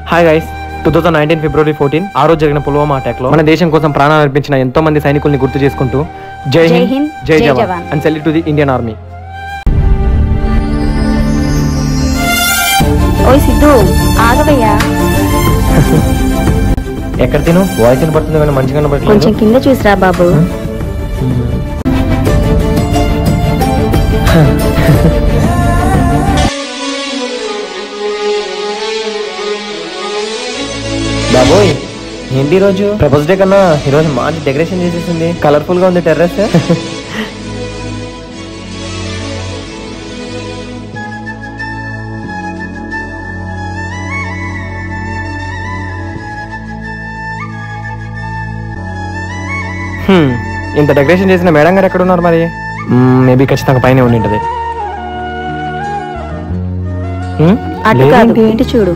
Hi guys, 2019 ఫిబ్రవరి 14 ఆ రోజు జరిగిన పుల్వామా అటాక్ లో మన దేశం కోసం ప్రాణాలు అర్పించిన ఎంతో మంది సైనికుల్ని గుర్తు చేసుకుంటూ Jai Hind Jai jawan and salute to the Indian army. ఓయ్ సిద్ధు ఆగవయ్యా. ఎక్కడ తిను వాయిస్ వినపడుతుంది కానీ మంచిగా వినపడట్లేదు. కొంచెం కింద చూసిరా బాబు. బాబోయ్, ఏంటి ఈరోజు ప్రపోజ్ డే కన్నా ఈరోజు మంచి డెకరేషన్ చేసేసింది. కలర్ఫుల్ గా ఉంది టెర్రస్. ఇంత డెకరేషన్ చేసిన మేడం గారు ఎక్కడ ఉన్నారు మరి? మేబీ ఖచ్చితంగా పైన ఉండి ఉంటది. అటు కాదు, ఇటు చూడు.